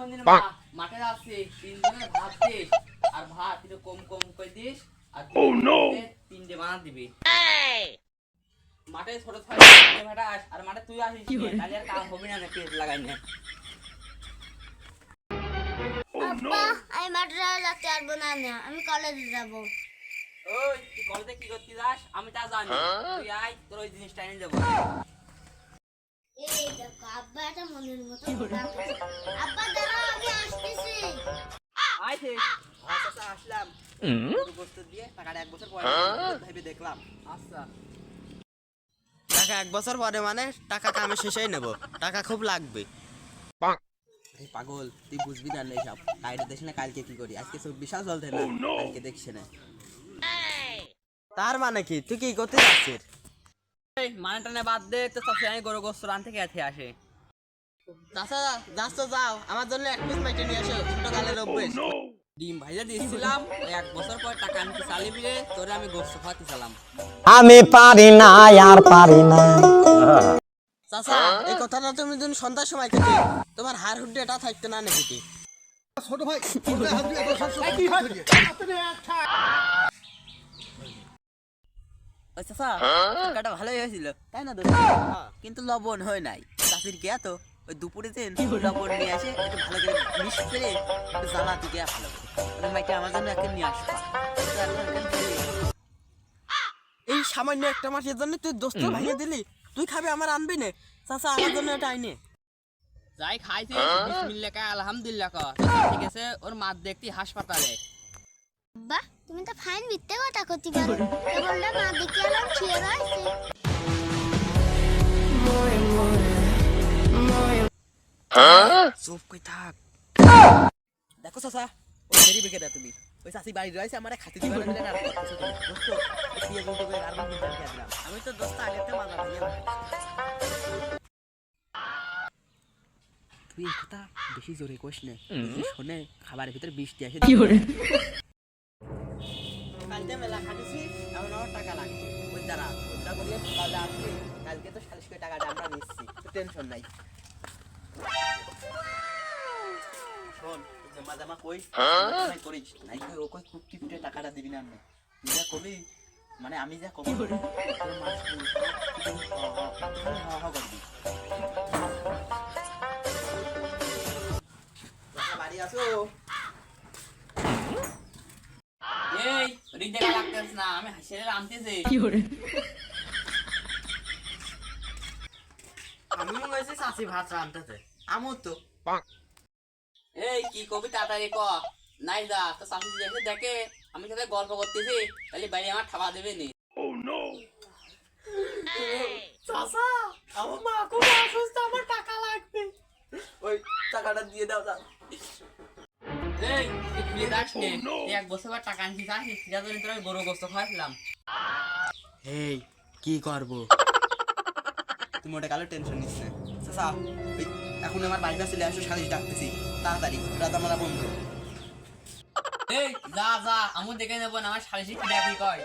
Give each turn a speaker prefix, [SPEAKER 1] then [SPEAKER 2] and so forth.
[SPEAKER 1] কোনদিন মা মাঠে যাচ্ছি 3 জনের ভাত দিস আর ভাত একটু কম কম করে দিস আর 3টে বানা দিবি মাঠে ছোট ছোট ভাটা আর মাঠে তুই আসিস তাহলে আর কাম হবে না পেট লাগাই না
[SPEAKER 2] আব্বা আমি মাঠে যেতে পারবো না আমি কলেজে যাব।
[SPEAKER 1] ওই তুই কলেজে কি করতে যাস আমি তা জানি তুই আয় তোর ওই জিনিসটা এনে দেবো
[SPEAKER 2] এই দেখো আব্বা এটা মনের মতো ডাকছে। আব্বা দাঁড়াও আমি আসতেছি।
[SPEAKER 1] আইছে আচ্ছা আসলাম বস্তু দিয়ে টাকাটা 1 বছর পরে ভেবে দেখলাম আচ্ছা
[SPEAKER 3] টাকা 1 বছর পরে মানে টাকা কামে শেষেই নেব, টাকা খুব লাগবে।
[SPEAKER 4] এই পাগল তুই বুঝবি না সব কাইটা দেখ না কালকে কি করি আজকে 24 সাল চলতে না কালকে দেখছ না
[SPEAKER 3] তার মানে কি তুই কি করতে যাচ্ছিস?
[SPEAKER 1] এই মানে টানে বাদ দে তো সবসময় আমি গরু গোস্ত রান থেকে এসে আসে
[SPEAKER 3] চাচা যাস তো যাও, আমার জন্য 1 পিস মেটে নিয়ে এসো, ছোট গালের অভ্যেস।
[SPEAKER 1] ডিম ভাইজা দিয়েছিলাম ওই 1 বছর পর টাকা আনতে চালিয়ে দিয়ে তোরে আমি গোস্ত খাওয়াতে চালাম
[SPEAKER 5] আমি পারি না আর পারি না।
[SPEAKER 3] চাচা এই কথাটা তুমি যদি সন্ধ্যার সময় খেতে তোমার হাড় হুড্ডি এটা থাকতে না নাকি কি?
[SPEAKER 1] ওই চাচা টাকাটা ভালোই হয়েছিল তাই না দোস্ত কিন্তু লবণ হয় নাই চাষির কে তো ওই দুপুরে দিন লবণ নিয়ে আসে একটু ভালো করে মিক্স করে একটু জ্বালাতে গিয়ে ভালো করে মাইকে আমার জন্য একটা নিয়ে আসবা
[SPEAKER 3] এই সামান্য একটা মাসের জন্য তুই দোস্ত ভাঙিয়ে দিলি, তুই খাবি আমার আনবি না? চাচা আমার জন্য এটা আইনে।
[SPEAKER 1] যাই খাইছে বিসমিল্লাহ কা আলহামদুলিল্লাহ কা ঠিক আছে ওর মা দেখতি হাসপাতালে
[SPEAKER 2] আব্বা তুমি তো ফাইন মিথ্যে কথা করতে পারো বললে মা দেখে এলাম ছিয়ে রয়েছে।
[SPEAKER 3] চুপ কই থাক। দেখো চাচা ওই ফেরি বেকে দে তুমি, ওই চাষি বাড়ি রয়েছে আমার খাতি দিবা না আর করতেছো তুমি দোস্ত এই দিয়ে গুলো করে আরমান দিতে দিলাম আমি তো দোস্ত আগে থেকে মানা দিয়ে
[SPEAKER 4] তুই এই কথা বেশি জোরে কইস না শুনে খাবারের ভিতর বিষ দিয়ে আসে
[SPEAKER 3] কালকে মেলা খাটিছি এখন আমার টাকা লাগবে, ওই দ্বারা ওটা করিয়ে কালকে আসছি, কালকে তো 40 কোটি টাকাটা আমরা নিচ্ছি, তো টেনশন নাই। শোন জমা জমা কই করিস নাই কই ও কই খুব টিপটে টাকাটা দিবি না আমি তুই যা কবি মানে আমি যা কবি তোর মাস করবি বাড়ি আসো।
[SPEAKER 1] এই রিক দেখা লাগতেছ না আমি হাসিয়ে আনতেছি
[SPEAKER 3] আমি মনে হয়েছে চাষি ভাত রান্তাতে আমও তো
[SPEAKER 1] এই কি কবি তাড়াতাড়ি ক নাই যা তো শাশুড়ি এসে দেখে আমি সাথে গল্প করতেছি তাহলে বাইরে আমার খাওয়া দেবে নি
[SPEAKER 3] চাচা আমার মা খুব অসুস্থ, আমার টাকা লাগবে, ওই টাকাটা দিয়ে দাও।
[SPEAKER 1] এই তুই খুলে যাস নে 1 বছর পর টাকা আনছিস আসিস সেটা তো তোর গরু গোস্ত খাওয়াইছিলাম
[SPEAKER 3] এই কি করব?
[SPEAKER 4] তুমি ওটা কালো টেনশন নিস না চাচা ওই এখন আমার বাড়িটা চলে আসো সালিশ ডাকতেছি তাড়াতাড়ি রাজা মারা বন্ধ
[SPEAKER 1] এই যা যা আমি দেখে নেবো না আমার সালিশি কি ডাকি কয়